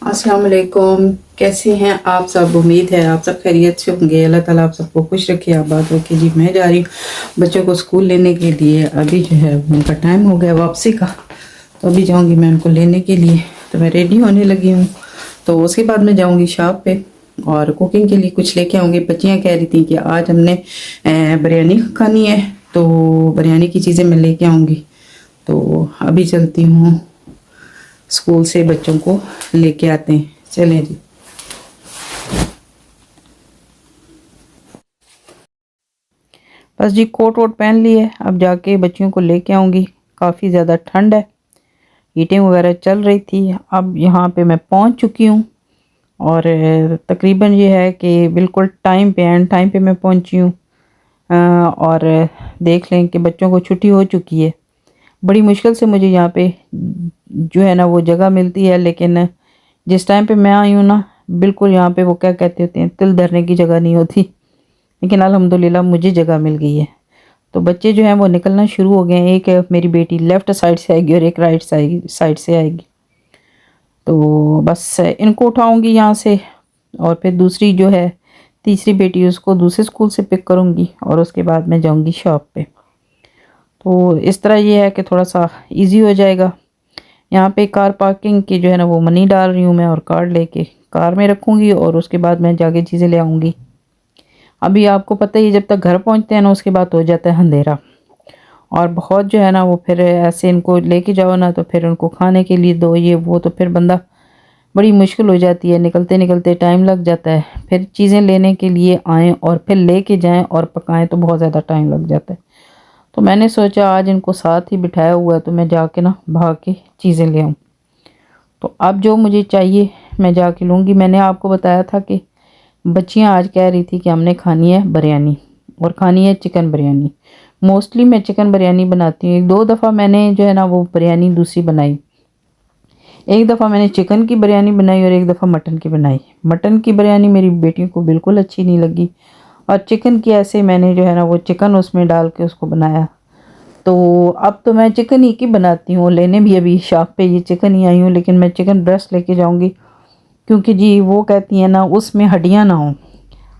अस्सलाम वालेकुम। कैसे हैं आप सब? उम्मीद है आप सब खैरियत से होंगे। अल्लाह ताला आप सबको खुश रखे, आबाद रखे। जी मैं जा रही हूँ बच्चों को स्कूल लेने के लिए। अभी जो है उनका टाइम हो गया वापसी का, तो अभी जाऊँगी मैं उनको लेने के लिए। तो मैं रेडी होने लगी हूँ, तो उसके बाद मैं जाऊँगी शॉप पे और कुकिंग के लिए कुछ लेके आऊँगी। बच्चियाँ कह रही थी कि आज हमने बिरयानी खानी है, तो बिरयानी की चीज़ें मैं लेके आऊँगी। तो अभी चलती हूँ, स्कूल से बच्चों को लेके आते हैं। चलें जी। बस जी कोट वोट पहन लिए, अब जाके बच्चियों को लेके आऊँगी। काफ़ी ज़्यादा ठंड है, हीटिंग वगैरह चल रही थी। अब यहाँ पे मैं पहुँच चुकी हूँ और तकरीबन ये है कि बिल्कुल टाइम पे, एंड टाइम पे मैं पहुँची हूँ। और देख लें कि बच्चों को छुट्टी हो चुकी है। बड़ी मुश्किल से मुझे यहाँ पे जो है ना वो जगह मिलती है, लेकिन जिस टाइम पे मैं आई हूँ ना, बिल्कुल यहाँ पे वो क्या कहते होते हैं, तिल धरने की जगह नहीं होती। लेकिन अल्हम्दुलिल्लाह मुझे जगह मिल गई है। तो बच्चे जो हैं वो निकलना शुरू हो गए हैं। एक मेरी बेटी लेफ़्ट साइड से आएगी और एक राइट साइड से आएगी। तो बस इनको उठाऊंगी यहाँ से, और फिर दूसरी जो है तीसरी बेटी, उसको दूसरे स्कूल से पिक करूँगी और उसके बाद मैं जाऊँगी शॉप पे। तो इस तरह ये है कि थोड़ा सा इजी हो जाएगा। यहाँ पे कार पार्किंग की जो है ना वो मनी डाल रही हूँ मैं, और कार्ड लेके कार में रखूँगी और उसके बाद मैं जाके चीज़ें ले आऊँगी। अभी आपको पता ही है, जब तक घर पहुँचते हैं ना उसके बाद हो जाता है अंधेरा, और बहुत जो है ना वो फिर ऐसे इनको लेके जाओ ना, तो फिर उनको खाने के लिए दो ये वो, तो फिर बंदा बड़ी मुश्किल हो जाती है। निकलते निकलते टाइम लग जाता है, फिर चीज़ें लेने के लिए आएँ और फिर लेके जाएँ और पकाएँ, तो बहुत ज़्यादा टाइम लग जाता है। तो मैंने सोचा आज इनको साथ ही बिठाया हुआ है, तो मैं जाके ना भाग के चीज़ें ले आऊँ। तो अब जो मुझे चाहिए मैं जाके लूँगी। मैंने आपको बताया था कि बच्चियाँ आज कह रही थी कि हमने खानी है बिरयानी, और खानी है चिकन बिरयानी। मोस्टली मैं चिकन बिरयानी बनाती हूँ। 1-2 दफ़ा मैंने जो है ना वो बिरयानी दूसरी बनाई। एक दफ़ा मैंने चिकन की बिरयानी बनाई और एक दफ़ा मटन की बनाई। मटन की बिरयानी मेरी बेटियों को बिल्कुल अच्छी नहीं लगी, और चिकन की ऐसे मैंने जो है ना वो चिकन उसमें डाल के उसको बनाया। तो अब तो मैं चिकन ही की बनाती हूँ। लेने भी अभी शॉप पे ये चिकन ही आई हूँ, लेकिन मैं चिकन ब्रेस्ट लेके जाऊँगी, क्योंकि जी वो कहती हैं ना उसमें हड्डियाँ ना हों।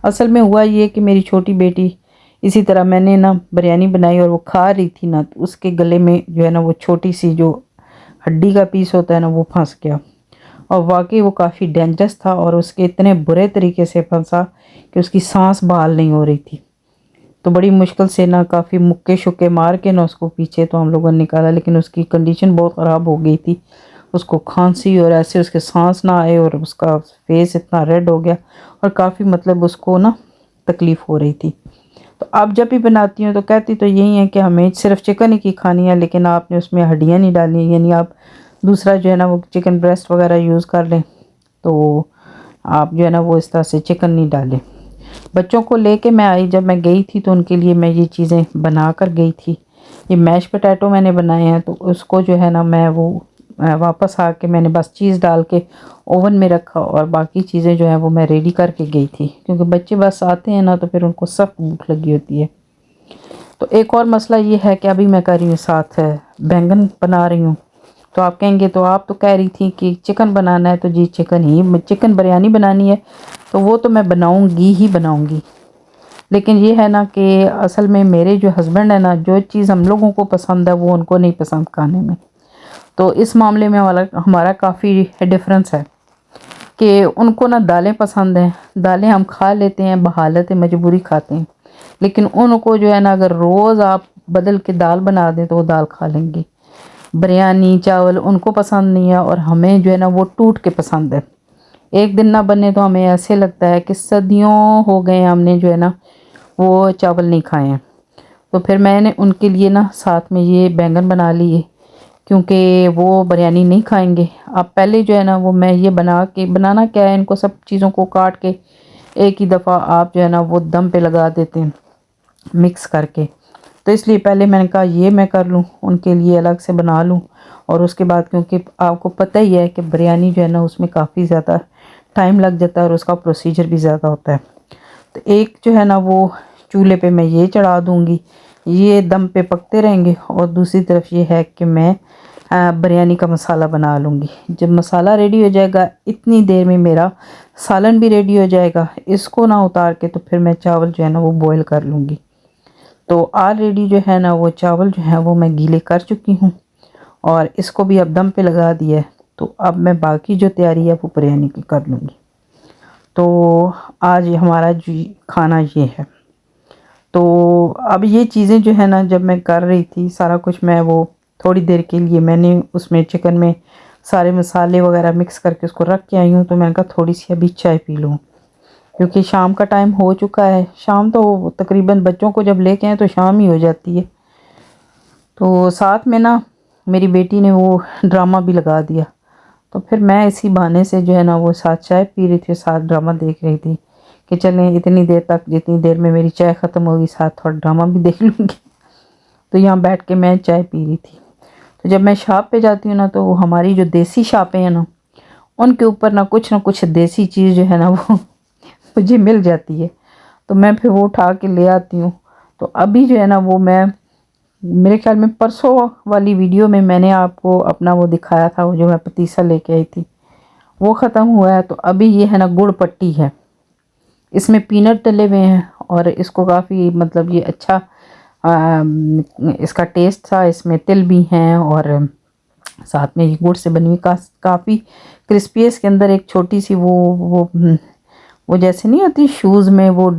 असल में हुआ ये कि मेरी छोटी बेटी इसी तरह मैंने ना बिरयानी बनाई और वो खा रही थी ना, तो उसके गले में जो है ना वो छोटी सी जो हड्डी का पीस होता है ना वो फंस गया, और वाकई वो काफ़ी डेंजरस था, और उसके इतने बुरे तरीके से फंसा कि उसकी सांस बहाल नहीं हो रही थी। तो बड़ी मुश्किल से ना काफ़ी मुक्के शुक्के मार के ना उसको पीछे तो हम लोगों ने निकाला, लेकिन उसकी कंडीशन बहुत ख़राब हो गई थी। उसको खांसी और ऐसे उसके सांस ना आए, और उसका फेस इतना रेड हो गया, और काफ़ी मतलब उसको ना तकलीफ़ हो रही थी। तो अब जब भी बनाती हूँ तो कहती तो यही है कि हमें सिर्फ चिकन ही की खानी है, लेकिन आपने उसमें हड्डियाँ नहीं डालनी, यानी आप दूसरा जो है ना वो चिकन ब्रेस्ट वगैरह यूज़ कर लें। तो आप जो है ना वो इस तरह से चिकन नहीं डालें। बच्चों को लेके मैं आई, जब मैं गई थी तो उनके लिए मैं ये चीज़ें बना कर गई थी। ये मैश पोटैटो मैंने बनाए हैं, तो उसको जो है ना मैं वो वापस आके मैंने बस चीज़ डाल के ओवन में रखा, और बाकी चीज़ें जो हैं वो मैं रेडी करके गई थी, क्योंकि बच्चे बस आते हैं ना तो फिर उनको सख्त भूख लगी होती है। तो एक और मसला ये है कि अभी मैं कर रही हूँ साथ बैंगन बना रही हूँ। तो आप कहेंगे तो आप तो कह रही थी कि चिकन बनाना है, तो जी चिकन बिरयानी बनानी है, तो वो तो मैं बनाऊँगी ही बनाऊँगी। लेकिन ये है ना कि असल में मेरे जो हस्बैंड है ना, जो चीज़ हम लोगों को पसंद है वो उनको नहीं पसंद खाने में। तो इस मामले में वाला हमारा काफ़ी डिफरेंस है कि उनको ना दालें पसंद हैं। दालें हम खा लेते हैं, बहालत मजबूरी खाते हैं, लेकिन उनको जो है ना अगर रोज़ आप बदल के दाल बना दें तो वो दाल खा लेंगे। बिरयानी चावल उनको पसंद नहीं है, और हमें जो है ना वो टूट के पसंद है। एक दिन ना बने तो हमें ऐसे लगता है कि सदियों हो गए हमने जो है ना वो चावल नहीं खाए हैं। तो फिर मैंने उनके लिए ना साथ में ये बैंगन बना लिए, क्योंकि वो बिरयानी नहीं खाएंगे। अब पहले जो है ना वो मैं ये बनाना क्या है, इनको सब चीज़ों को काट के एक ही दफ़ा आप जो है ना वो दम पे लगा देते हैं मिक्स करके। तो इसलिए पहले मैंने कहा ये मैं कर लूँ, उनके लिए अलग से बना लूँ। और उसके बाद क्योंकि आपको पता ही है कि बिरयानी जो है ना उसमें काफ़ी ज़्यादा टाइम लग जाता है, और उसका प्रोसीजर भी ज़्यादा होता है। तो एक जो है ना वो चूल्हे पे मैं ये चढ़ा दूँगी, ये दम पे पकते रहेंगे, और दूसरी तरफ ये है कि मैं बिरयानी का मसाला बना लूँगी। जब मसाला रेडी हो जाएगा इतनी देर में मेरा सालन भी रेडी हो जाएगा। इसको ना उतार के तो फिर मैं चावल जो है ना वो बॉईल कर लूँगी। तो ऑलरेडी जो है ना वो चावल जो है वो मैं गीले कर चुकी हूँ और इसको भी अब दम पे लगा दिया है। तो अब मैं बाकी जो तैयारी है वो बिरयानी की कर लूँगी। तो आज हमारा जी खाना ये है। तो अब ये चीज़ें जो है ना जब मैं कर रही थी सारा कुछ, मैं वो थोड़ी देर के लिए मैंने उसमें चिकन में सारे मसाले वगैरह मिक्स करके उसको रख के आई हूँ। तो मैंने कहा थोड़ी सी अभी चाय पी लूँ, क्योंकि शाम का टाइम हो चुका है। शाम तो तकरीबन बच्चों को जब लेके आए तो शाम ही हो जाती है। तो साथ में ना मेरी बेटी ने वो ड्रामा भी लगा दिया। तो फिर मैं इसी बहाने से जो है ना वो साथ चाय पी रही थी, साथ ड्रामा देख रही थी कि चलें इतनी देर तक, जितनी देर में मेरी चाय ख़त्म होगी साथ थोड़ा ड्रामा भी देख लूँगी। तो यहाँ बैठ के मैं चाय पी रही थी। तो जब मैं शॉप पे जाती हूँ ना तो हमारी जो देसी शॉपें हैं ना उनके ऊपर ना कुछ देसी चीज़ जो है ना वो मुझे मिल जाती है। तो मैं फिर वो उठा के ले आती हूँ। तो अभी जो है ना वो मैं, मेरे ख्याल में परसों वाली वीडियो में मैंने आपको अपना वो दिखाया था, वो जो मैं पतीसा लेके आई थी वो ख़त्म हुआ है। तो अभी ये है ना गुड़ पट्टी है, इसमें पीनट डले हुए हैं और इसको काफ़ी मतलब ये अच्छा इसका टेस्ट था। इसमें तिल भी हैं और साथ में ये गुड़ से बनी हुई काफ़ी क्रिस्पी है। इसके अंदर एक छोटी सी वो जैसे नहीं होती शूज़ में वो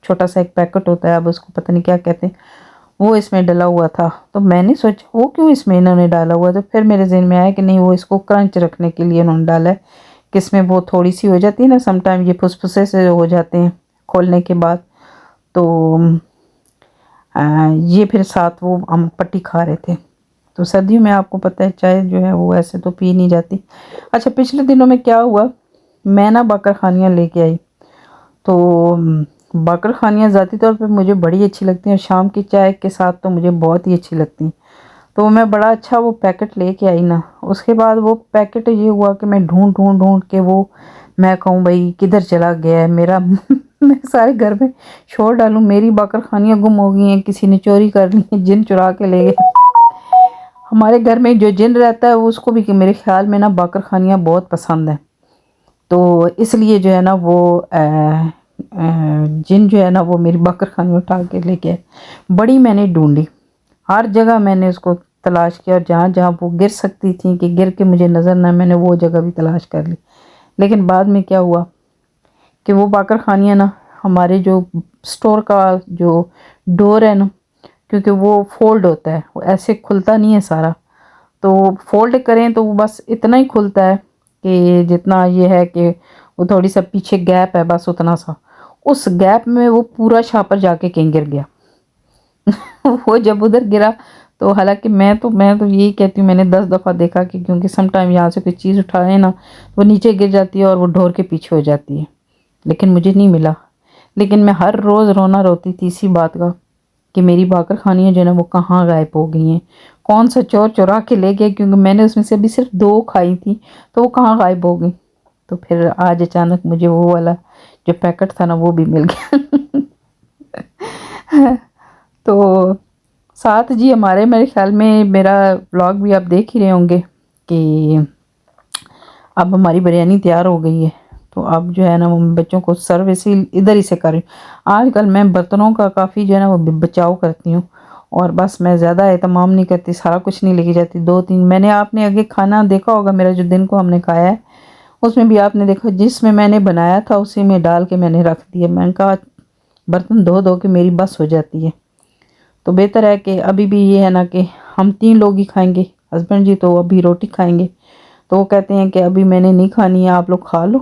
छोटा सा एक पैकेट होता है, अब उसको पता नहीं क्या कहते हैं, वो इसमें डला हुआ था। तो मैंने सोचा वो क्यों इसमें इन्होंने डाला हुआ। तो फिर मेरे जहन में आया कि नहीं, वो इसको क्रंच रखने के लिए इन्होंने डाला है, कि इसमें वो थोड़ी सी हो जाती है ना, समटाइम ये फुसफुसे से हो जाते हैं खोलने के बाद। तो ये फिर साथ वो हम पट्टी खा रहे थे। तो सर्दियों में आपको पता है चाय जो है वो ऐसे तो पी नहीं जाती। अच्छा, पिछले दिनों में क्या हुआ, मैं ना बाकर खानियाँ लेके आई। तो बाकर खानियाँ ज़ाती तौर पे मुझे बड़ी अच्छी लगती हैं, शाम की चाय के साथ तो मुझे बहुत ही अच्छी लगती हैं। तो मैं बड़ा अच्छा वो पैकेट लेके आई ना, उसके बाद वो पैकेट ये हुआ कि मैं ढूंढ ढूंढ ढूंढ के वो, मैं कहूँ भाई किधर चला गया है मेरा मैं सारे घर में शोर डालूँ मेरी बाकर खानियाँ गुम हो गई हैं, किसी ने चोरी कर ली है, जिन चुरा के ले गए। हमारे घर में जो जिन रहता है उसको भी मेरे ख्याल में ना बाकर खानियाँ बहुत पसंद है। तो इसलिए जो है ना वो जिन जो है ना वो मेरी बाकर खानी उठा के लेके आए। बड़ी मैंने ढूंढी, हर जगह मैंने उसको तलाश किया, और जहाँ जहाँ वो गिर सकती थी कि गिर के मुझे नज़र ना, मैंने वो जगह भी तलाश कर ली। लेकिन बाद में क्या हुआ कि वो बाकर खानियाँ ना हमारे जो स्टोर का जो डोर है ना, क्योंकि वो फोल्ड होता है, वो ऐसे खुलता नहीं है सारा। तो फोल्ड करें तो वो बस इतना ही खुलता है कि जितना ये है कि वो थोड़ी सा पीछे गैप है, बस उतना सा। उस गैप में वो पूरा छापर जाके कहीं गिर गया। वो जब उधर गिरा तो हालांकि मैं तो यही कहती हूँ, मैंने 10 दफ़ा देखा कि क्योंकि सम टाइम यहाँ से कोई चीज़ उठाए ना वो नीचे गिर जाती है और वो ढोर के पीछे हो जाती है, लेकिन मुझे नहीं मिला। लेकिन मैं हर रोज़ रोना रोती थी इसी बात का कि मेरी बाकर खानियाँ जो है ना वो कहाँ गायब हो गई हैं, कौन सा चोर चुरा के ले गया, क्योंकि मैंने उसमें से अभी सिर्फ 2 खाई थी तो वो कहाँ गायब हो गई। तो फिर आज अचानक मुझे वो वाला जो पैकेट था ना वो भी मिल गया। तो साथ जी हमारे, मेरे ख्याल में मेरा व्लॉग भी आप देख ही रहे होंगे कि अब हमारी बिरयानी तैयार हो गई है। तो अब जो है ना वो बच्चों को सर्व इसी इधर ही से कर रही हूँ। आजकल मैं बर्तनों का काफ़ी जो है ना वो बचाव करती हूँ, और बस मैं ज़्यादा एहतमाम नहीं करती, सारा कुछ नहीं लेके जाती। 2-3 मैंने, आपने आगे खाना देखा होगा मेरा जो दिन को हमने खाया है, उसमें भी आपने देखा जिसमें मैंने बनाया था उसी में डाल के मैंने रख दिया। मैंने कहा बर्तन धो धो के मेरी बस हो जाती है। तो बेहतर है कि अभी भी ये है ना कि हम 3 लोग ही खाएंगे, हस्बैंड जी तो अभी रोटी खाएंगे। तो वो कहते हैं कि अभी मैंने नहीं खानी है, आप लोग खा लो,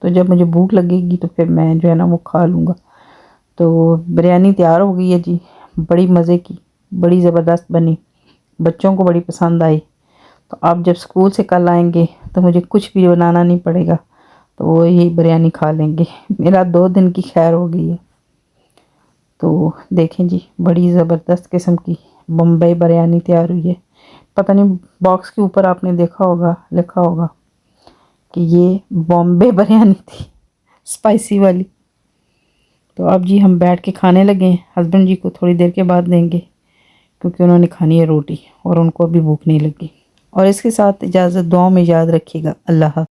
तो जब मुझे भूख लगेगी तो फिर मैं जो है ना वो खा लूँगा। तो बिरयानी तैयार हो गई है जी, बड़ी मज़े की, बड़ी ज़बरदस्त बनी, बच्चों को बड़ी पसंद आई। तो आप जब स्कूल से कल आएंगे तो मुझे कुछ भी बनाना नहीं पड़ेगा, तो वो यही बिरयानी खा लेंगे। मेरा 2 दिन की खैर हो गई है। तो देखें जी, बड़ी ज़बरदस्त किस्म की बम्बई बिरयानी तैयार हुई है। पता नहीं बॉक्स के ऊपर आपने देखा होगा, लिखा होगा कि ये बॉम्बे बिरयानी थी, स्पाइसी वाली। तो अब जी हम बैठ के खाने लगे हैं, हस्बैंड जी को थोड़ी देर के बाद देंगे क्योंकि उन्होंने खानी है रोटी और उनको अभी भूख नहीं लगी। और इसके साथ इजाज़त, दुआ में याद रखिएगा। अल्लाह हाफ़िज़।